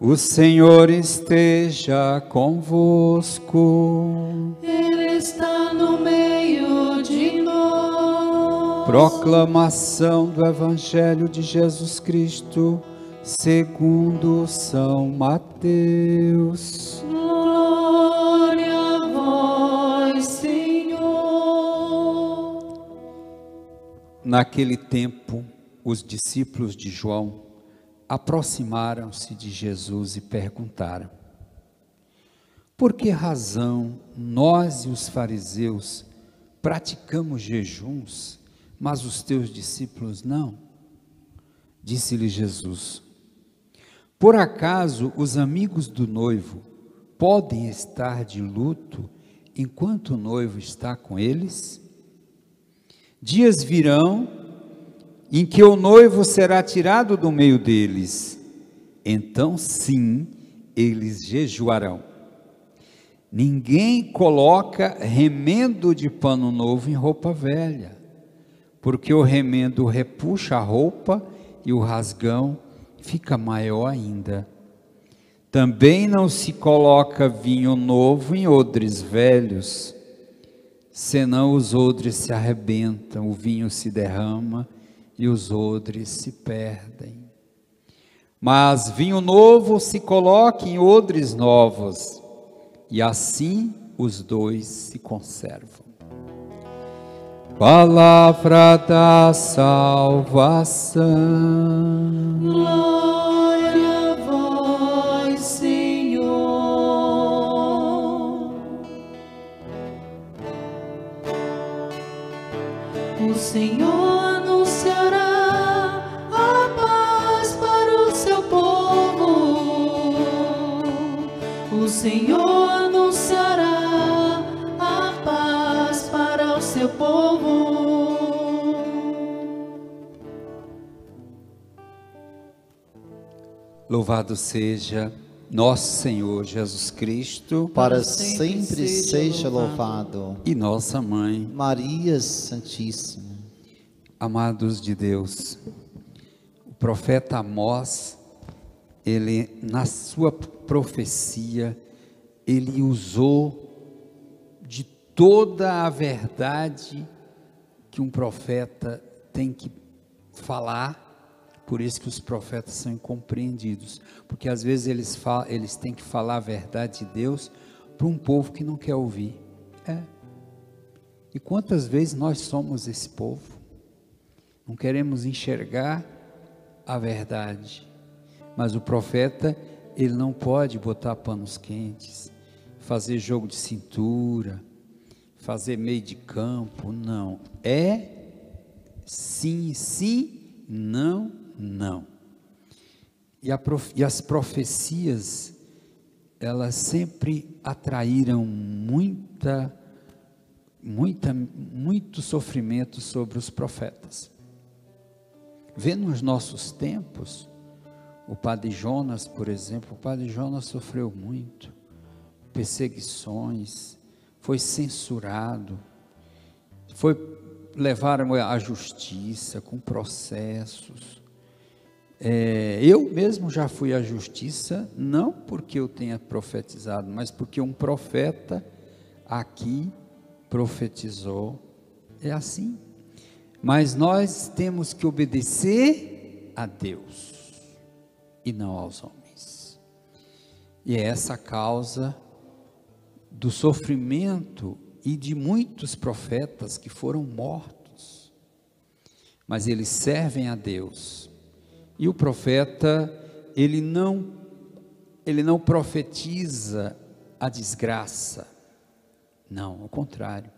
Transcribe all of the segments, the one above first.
O Senhor esteja convosco. Ele está no meio de nós. Proclamação do Evangelho de Jesus Cristo, segundo São Mateus. Glória a vós, Senhor. Naquele tempo, os discípulos de João aproximaram-se de Jesus e perguntaram: por que razão nós e os fariseus praticamos jejuns, mas os teus discípulos não? Disse-lhe Jesus: por acaso os amigos do noivo podem estar de luto enquanto o noivo está com eles? Dias virão em que o noivo será tirado do meio deles, então sim, eles jejuarão. Ninguém coloca remendo de pano novo em roupa velha, porque o remendo repuxa a roupa e o rasgão fica maior ainda. Também não se coloca vinho novo em odres velhos, senão os odres se arrebentam, o vinho se derrama e os odres se perdem. Mas vinho novo se coloca em odres novos, e assim os dois se conservam. Palavra da salvação. Glória a vós, Senhor. O Senhor anunciará a paz para o seu povo. O Senhor anunciará a paz para o seu povo. Louvado seja nosso Senhor Jesus Cristo, para sempre seja louvado. e nossa Mãe. Maria Santíssima. Amados de Deus, o profeta Amós, ele, na sua profecia, ele usou de toda a verdade que um profeta tem que falar. Por isso que os profetas são incompreendidos, porque às vezes eles têm que falar a verdade de Deus para um povo que não quer ouvir. E quantas vezes nós somos esse povo? Não queremos enxergar a verdade, mas o profeta, ele não pode botar panos quentes, fazer jogo de cintura, fazer meio de campo, não. É sim, sim, não, não. E as profecias, elas sempre atraíram muito sofrimento sobre os profetas. Vendo nos nossos tempos, o padre Jonas, por exemplo, o padre Jonas sofreu muito, perseguições, foi censurado, levaram à justiça com processos. Eu mesmo já fui à justiça, não porque eu tenha profetizado, mas porque um profeta aqui profetizou. É assim. Mas nós temos que obedecer a Deus e não aos homens. E é essa a causa do sofrimento e de muitos profetas que foram mortos. Mas eles servem a Deus. E o profeta, ele não profetiza a desgraça. Não, ao contrário.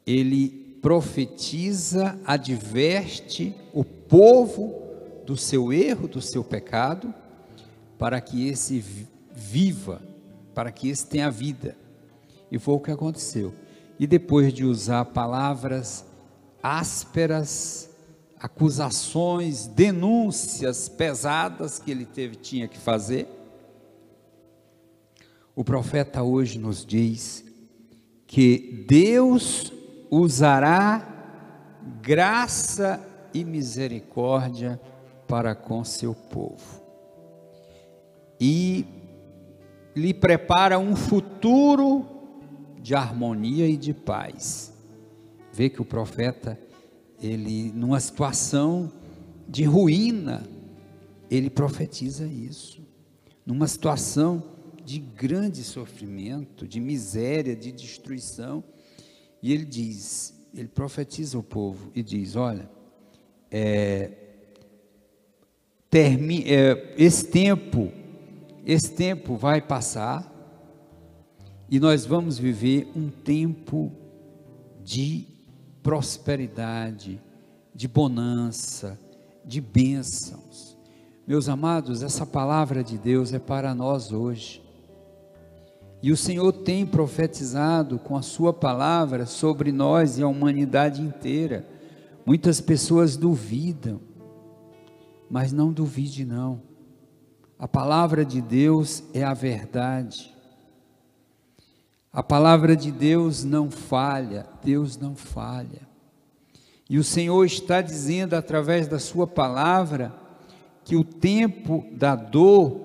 Ele profetiza, adverte o povo do seu erro, do seu pecado, para que esse viva, para que esse tenha vida. E foi o que aconteceu. E depois de usar palavras ásperas, acusações, denúncias pesadas que ele tinha que fazer, o profeta hoje nos diz que Deus usará graça e misericórdia para com seu povo. e lhe prepara um futuro de harmonia e de paz. Vê que o profeta, ele numa situação de ruína, ele profetiza isso. Numa situação de grande sofrimento, de miséria, de destruição, e ele diz, ele profetiza o povo e diz: olha, esse tempo vai passar e nós vamos viver um tempo de prosperidade, de bonança, de bênçãos. Meus amados, essa palavra de Deus é para nós hoje. E o Senhor tem profetizado com a sua palavra sobre nós e a humanidade inteira. Muitas pessoas duvidam, mas não duvide não. A palavra de Deus é a verdade. A palavra de Deus não falha, Deus não falha. E o Senhor está dizendo através da sua palavra que o tempo da dor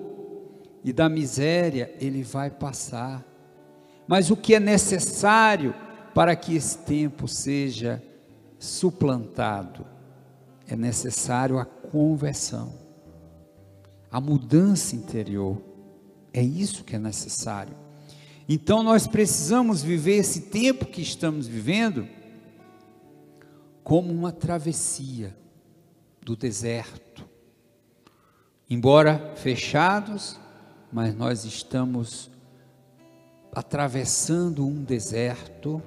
e da miséria, ele vai passar. Mas o que é necessário para que esse tempo seja suplantado? É necessário a conversão, a mudança interior. É isso que é necessário. Então nós precisamos viver esse tempo que estamos vivendo como uma travessia do deserto. Embora fechados, mas nós estamos atravessando um deserto,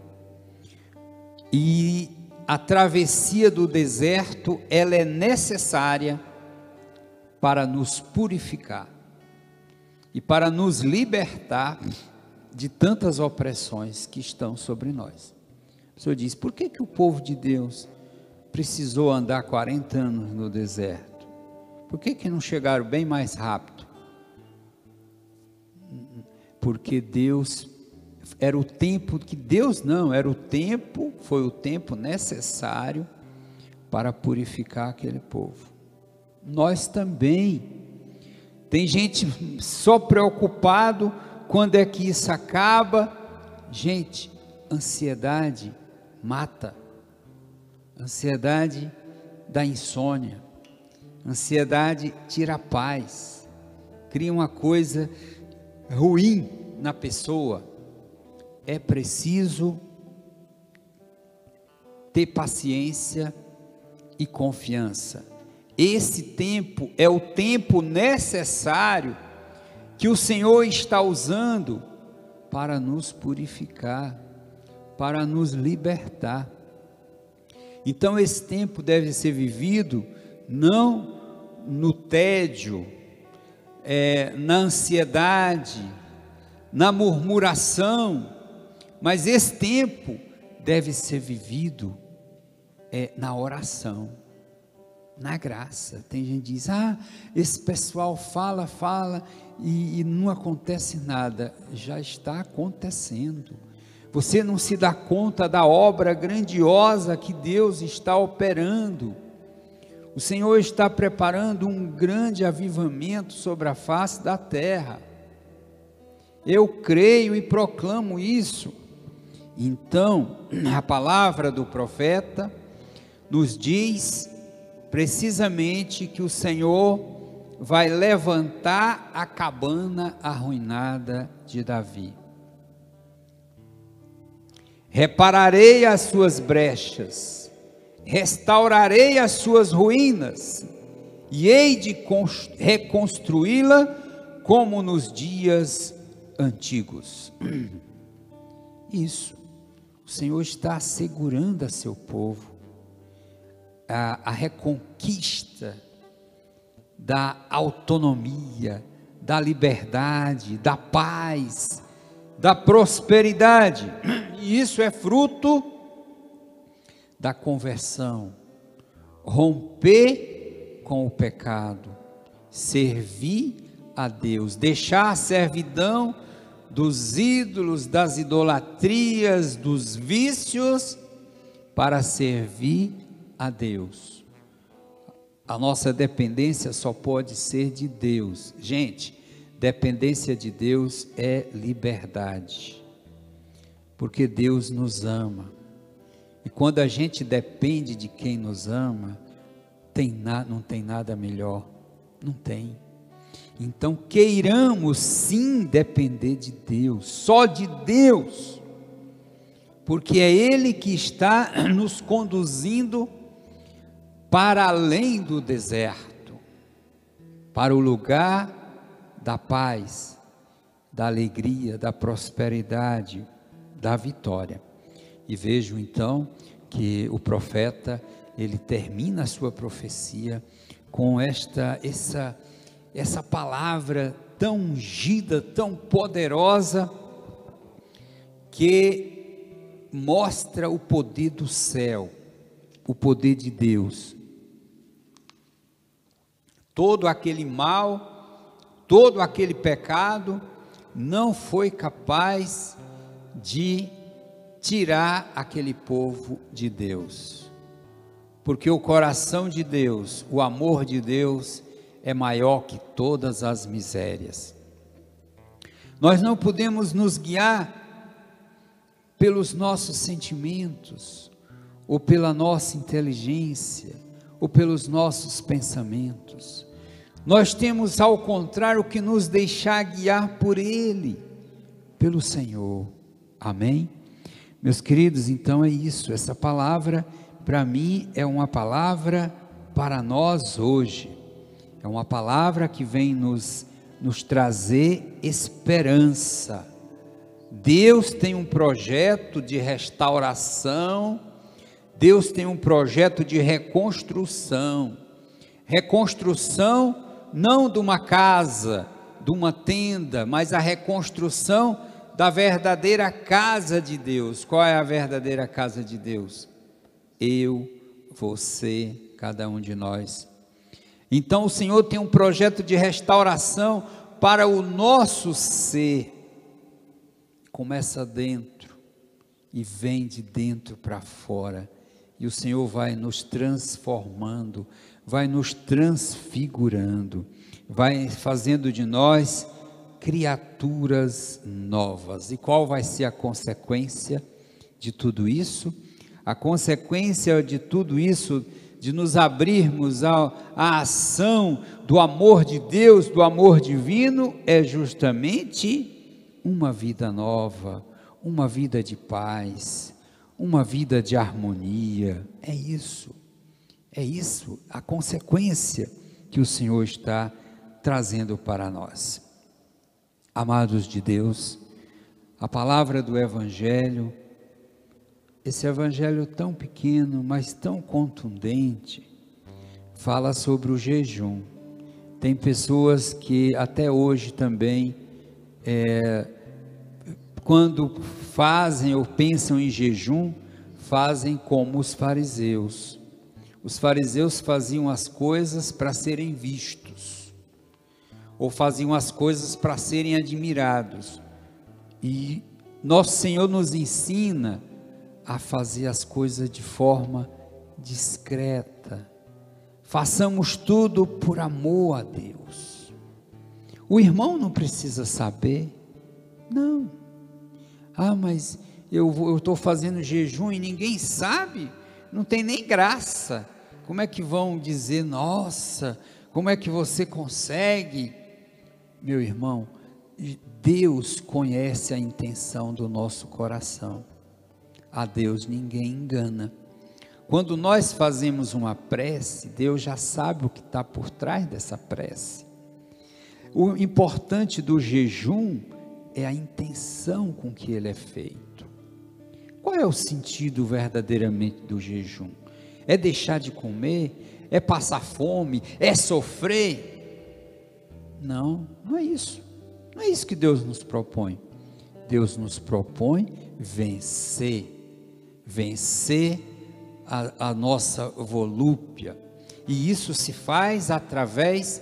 e a travessia do deserto, ela é necessária para nos purificar e para nos libertar de tantas opressões que estão sobre nós. O Senhor diz: por que o povo de Deus precisou andar 40 anos no deserto? Por que não chegaram bem mais rápido? Porque Deus, era o tempo que Deus não, era o tempo, foi o tempo necessário para purificar aquele povo. Nós também, tem gente só preocupado quando é que isso acaba. Gente, ansiedade mata, ansiedade dá insônia, ansiedade tira a paz, cria uma coisa ruim na pessoa. É preciso ter paciência e confiança. Esse tempo é o tempo necessário que o Senhor está usando para nos purificar, para nos libertar. Então esse tempo deve ser vivido não no tédio, na ansiedade, na murmuração, mas esse tempo deve ser vivido na oração, na graça. Tem gente que diz: esse pessoal fala e não acontece nada. Já está acontecendo. Você não se dá conta da obra grandiosa que Deus está operando. O Senhor está preparando um grande avivamento sobre a face da terra. Eu creio e proclamo isso. Então, a palavra do profeta nos diz precisamente que o Senhor vai levantar a cabana arruinada de Davi. Repararei as suas brechas, restaurarei as suas ruínas, e hei de reconstruí-la como nos dias antigos. Isso, o Senhor está assegurando a seu povo a reconquista da autonomia, da liberdade, da paz, da prosperidade. E isso é fruto da conversão, romper com o pecado, servir a Deus, deixar a servidão dos ídolos, das idolatrias, dos vícios, para servir a Deus. A nossa dependência só pode ser de Deus. Gente, Dependência de Deus é liberdade, porque Deus nos ama. E quando a gente depende de quem nos ama, não tem nada melhor, não tem. Então queiramos sim depender de Deus, só de Deus, porque é Ele que está nos conduzindo para além do deserto, para o lugar da paz, da alegria, da prosperidade, da vitória. E vejo então que o profeta, ele termina a sua profecia com essa palavra tão ungida, tão poderosa, que mostra o poder do céu, o poder de Deus. Todo aquele mal, todo aquele pecado não foi capaz de tirar aquele povo de Deus, porque o coração de Deus, o amor de Deus é maior que todas as misérias. Nós não podemos nos guiar pelos nossos sentimentos, ou pela nossa inteligência, ou pelos nossos pensamentos. Nós temos, ao contrário, que nos deixar guiar por Ele, pelo Senhor. Amém? Meus queridos, então é isso. Essa palavra, para mim, é uma palavra para nós hoje. É uma palavra que vem nos trazer esperança. Deus tem um projeto de restauração, Deus tem um projeto de reconstrução. Reconstrução não de uma casa, de uma tenda, mas a reconstrução da verdadeira casa de Deus. Qual é a verdadeira casa de Deus? Eu, você, cada um de nós. Então o Senhor tem um projeto de restauração para o nosso ser. Começa dentro e vem de dentro para fora. E o Senhor vai nos transformando, vai nos transfigurando, vai fazendo de nós criaturas novas. E qual vai ser a consequência de tudo isso? A consequência de tudo isso, de nos abrirmos à ação do amor de Deus, do amor divino, é justamente uma vida nova, uma vida de paz, uma vida de harmonia. É isso a consequência que o Senhor está trazendo para nós. Amados de Deus, a palavra do Evangelho, esse Evangelho tão pequeno, mas tão contundente, fala sobre o jejum. Tem pessoas que até hoje também, quando fazem ou pensam em jejum, fazem como os fariseus. Os fariseus faziam as coisas para serem vistos, ou faziam as coisas para serem admirados. E nosso Senhor nos ensina a fazer as coisas de forma discreta. Façamos tudo por amor a Deus. O irmão não precisa saber, não. Mas eu estou fazendo jejum e ninguém sabe, não tem nem graça. Como é que vão dizer, nossa, como é que você consegue? Meu irmão, Deus conhece a intenção do nosso coração. A Deus ninguém engana. Quando nós fazemos uma prece, Deus já sabe o que está por trás dessa prece. O importante do jejum é a intenção com que ele é feito. Qual é o sentido verdadeiramente do jejum? É deixar de comer? É passar fome? É sofrer? Não, não é isso. Não é isso que Deus nos propõe. Deus nos propõe vencer a nossa volúpia. E isso se faz através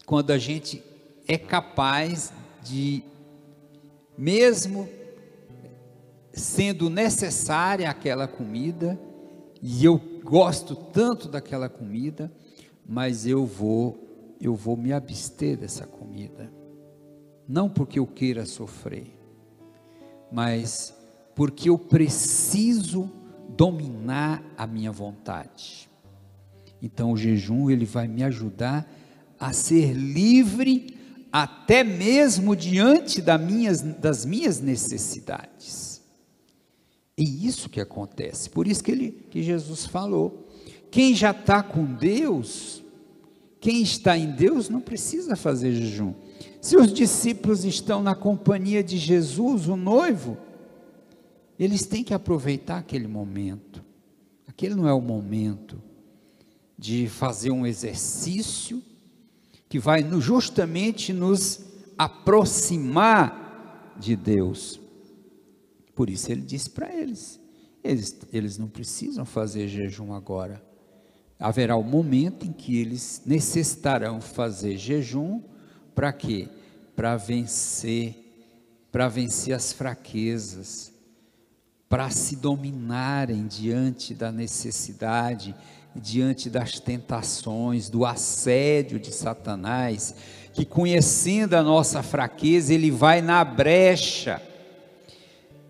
quando a gente é capaz de, mesmo sendo necessária aquela comida, e eu gosto tanto daquela comida, mas eu vou eu vou me abster dessa comida. Não porque eu queira sofrer, mas porque eu preciso dominar a minha vontade. Então o jejum, ele vai me ajudar a ser livre, até mesmo diante das minhas necessidades. É isso que acontece. Por isso que Jesus falou, quem já está com Deus, quem está em Deus não precisa fazer jejum. Se os discípulos estão na companhia de Jesus, o noivo, eles têm que aproveitar aquele momento. Aquele não é o momento de fazer um exercício que vai justamente nos aproximar de Deus. Por isso ele disse para eles não precisam fazer jejum agora. Haverá um momento em que eles necessitarão fazer jejum. Para quê? Para vencer as fraquezas, para se dominarem diante da necessidade, diante das tentações, do assédio de Satanás, que conhecendo a nossa fraqueza, ele vai na brecha,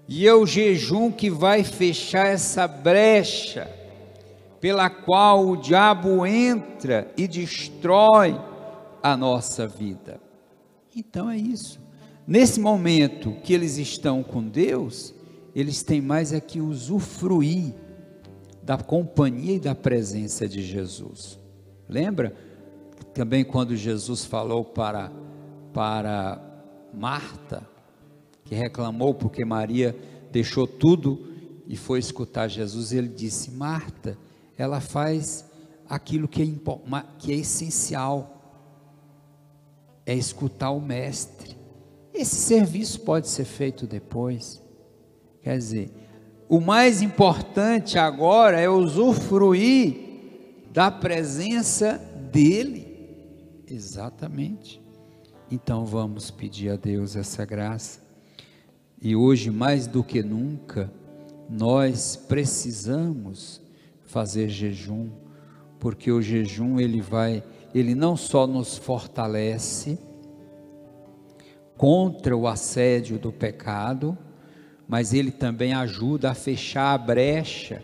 e é o jejum que vai fechar essa brecha, pela qual o diabo entra e destrói a nossa vida. Então é isso, nesse momento que eles estão com Deus, eles têm mais é que usufruir da companhia e da presença de Jesus. Lembra também quando Jesus falou para Marta, que reclamou porque Maria deixou tudo e foi escutar Jesus, ele disse: Marta, ela faz aquilo que é essencial, é escutar o mestre. Esse serviço pode ser feito depois. Quer dizer, o mais importante agora é usufruir da presença dele. Exatamente. Então vamos pedir a Deus essa graça. E hoje, mais do que nunca, nós precisamos fazer jejum, porque o jejum ele não só nos fortalece contra o assédio do pecado, mas ele também ajuda a fechar a brecha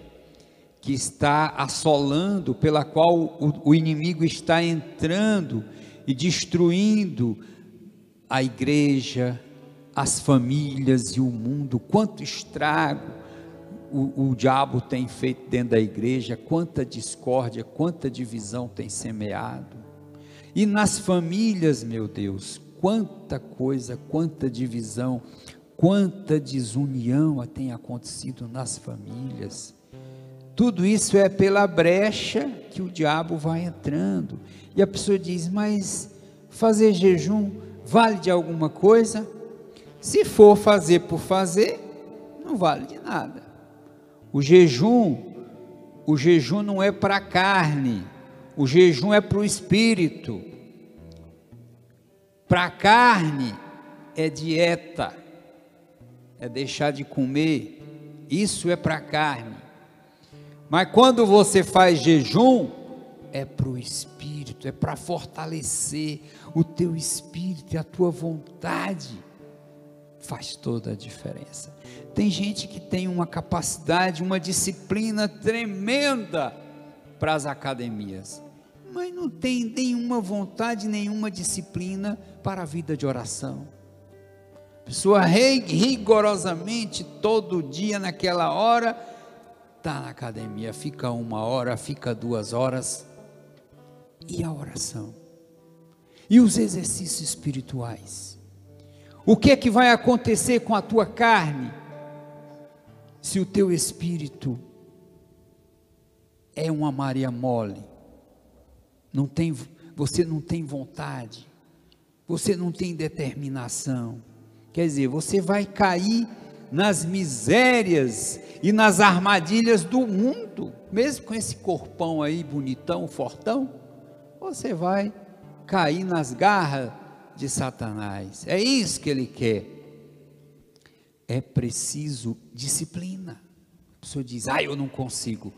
que está assolando, pela qual o inimigo está entrando e destruindo a igreja, as famílias e o mundo. Quanto estrago o diabo tem feito dentro da igreja, quanta discórdia, quanta divisão tem semeado. E nas famílias, meu Deus, quanta coisa, quanta divisão, quanta desunião tem acontecido nas famílias. Tudo isso é pela brecha que o diabo vai entrando. E a pessoa diz: mas fazer jejum vale de alguma coisa? Se for fazer por fazer, não vale de nada. O jejum não é para a carne, o jejum é para o espírito. Para a carne é dieta, é deixar de comer, isso é para a carne. Mas quando você faz jejum, é para o espírito, é para fortalecer o teu espírito e a tua vontade. Faz toda a diferença. Tem gente que tem uma capacidade, uma disciplina tremenda para as academias, mas não tem nenhuma vontade, nenhuma disciplina para a vida de oração. Pessoa rigorosamente todo dia naquela hora está na academia, fica 1 hora, fica 2 horas. E a oração? E os exercícios espirituais? O que é que vai acontecer com a tua carne se o teu espírito é uma Maria mole? Você não tem vontade, você não tem determinação. Quer dizer, você vai cair nas misérias e nas armadilhas do mundo, mesmo com esse corpão aí bonitão, fortão, você vai cair nas garras de Satanás. É isso que ele quer. É preciso disciplina. A pessoa diz: eu não consigo.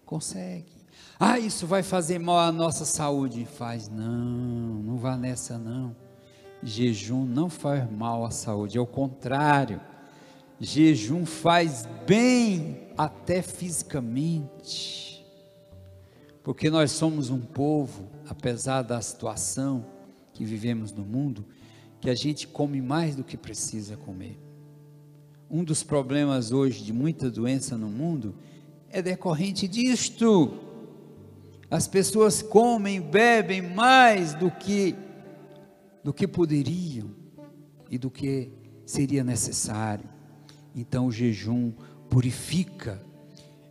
Consegue. Ah, isso vai fazer mal à nossa saúde. Faz, não vá nessa não. Jejum não faz mal à saúde, é o contrário. Jejum faz bem até fisicamente. Porque nós somos um povo, apesar da situação que vivemos no mundo, que a gente come mais do que precisa comer. Um dos problemas hoje de muita doença no mundo é decorrente disto. As pessoas comem, bebem mais do que poderiam e do que seria necessário. Então o jejum purifica.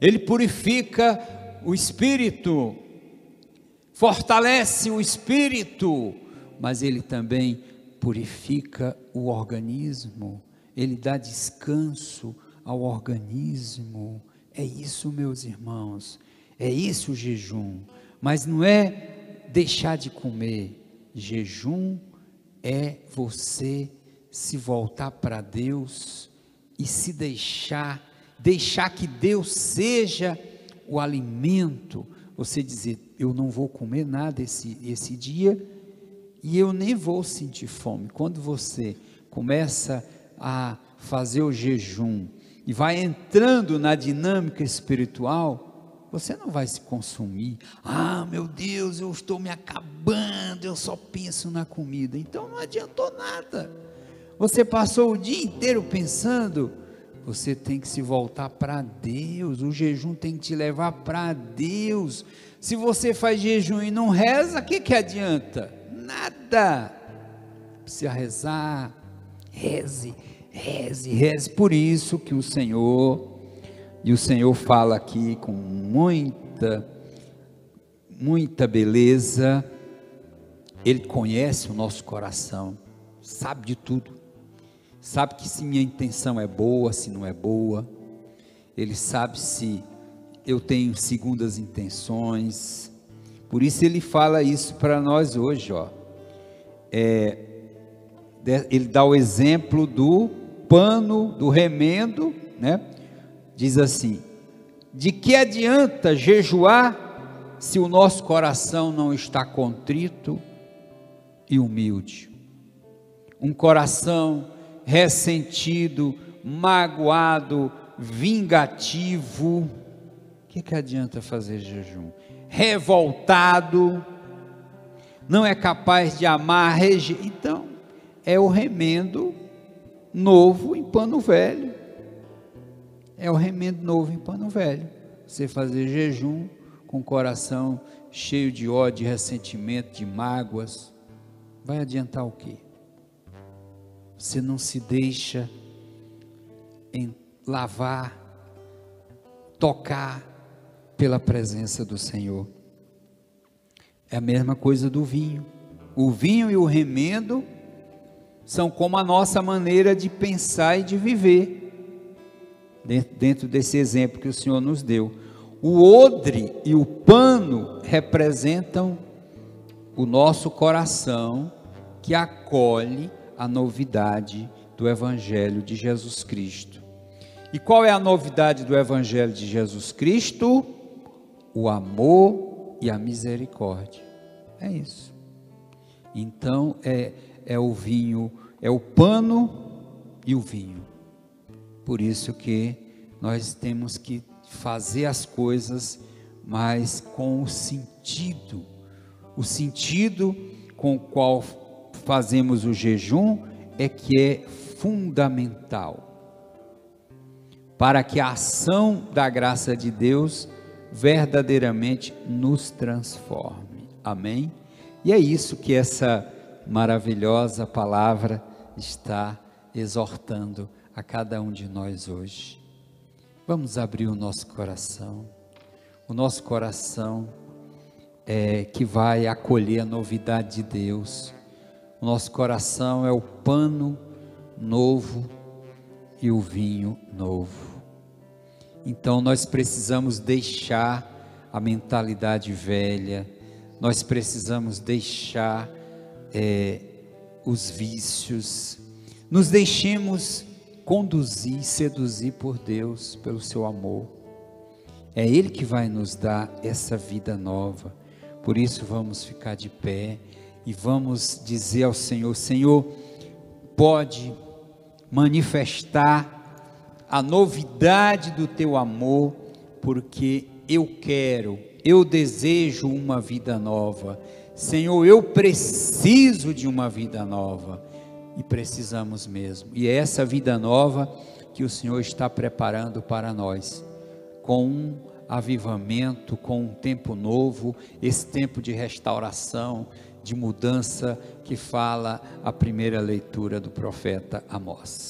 Ele purifica o espírito, fortalece o espírito, mas ele também purifica o organismo. Ele dá descanso ao organismo. É isso, meus irmãos. É isso o jejum, mas não é deixar de comer. Jejum é você se voltar para Deus e se deixar que Deus seja o alimento. Você dizer, eu não vou comer nada esse dia e eu nem vou sentir fome. Quando você começa a fazer o jejum e vai entrando na dinâmica espiritual, você não vai se consumir. Ah, meu Deus, eu estou me acabando, eu só penso na comida. Então não adiantou nada. Você passou o dia inteiro pensando. Você tem que se voltar para Deus. O jejum tem que te levar para Deus. Se você faz jejum e não reza, o que adianta? Nada. Precisa rezar. Reze. Por isso que o Senhor fala aqui com muita beleza. Ele conhece o nosso coração, sabe de tudo, sabe que se minha intenção é boa, se não é boa, ele sabe se eu tenho segundas intenções. Por isso ele fala isso para nós hoje, ó. Ele dá o exemplo do pano, do remendo, né? Diz assim: de que adianta jejuar se o nosso coração não está contrito e humilde? Um coração ressentido, magoado, vingativo, o que adianta fazer jejum? Revoltado, não é capaz de amar, então é o remendo novo em pano velho. É o remendo novo em pano velho. Você fazer jejum com o coração cheio de ódio, de ressentimento, de mágoas, vai adiantar o quê? Você não se deixa lavar, tocar pela presença do Senhor. É a mesma coisa do vinho. O vinho e o remendo são como a nossa maneira de pensar e de viver, dentro desse exemplo que o Senhor nos deu. O odre e o pano representam o nosso coração, que acolhe a novidade do Evangelho de Jesus Cristo. E qual é a novidade do Evangelho de Jesus Cristo? O amor e a misericórdia. É isso. Então é o vinho, é o pano e o vinho. Por isso que nós temos que fazer as coisas, mas com o sentido com o qual fazemos o jejum é que é fundamental, para que a ação da graça de Deus verdadeiramente nos transforme. Amém? E é isso que essa maravilhosa palavra está exortando a cada um de nós hoje. Vamos abrir o nosso coração que vai acolher a novidade de Deus. O nosso coração é o pano novo e o vinho novo. Então nós precisamos deixar a mentalidade velha, nós precisamos deixar os vícios, nos deixemos conduzir, seduzir por Deus, pelo seu amor. É Ele que vai nos dar essa vida nova. Por isso vamos ficar de pé e vamos dizer ao Senhor: Senhor, pode manifestar a novidade do teu amor, porque eu desejo uma vida nova. Senhor, eu preciso de uma vida nova, e precisamos mesmo, e é essa vida nova que o Senhor está preparando para nós, com um avivamento, com um tempo novo, esse tempo de restauração, de mudança, que fala a primeira leitura do profeta Amós.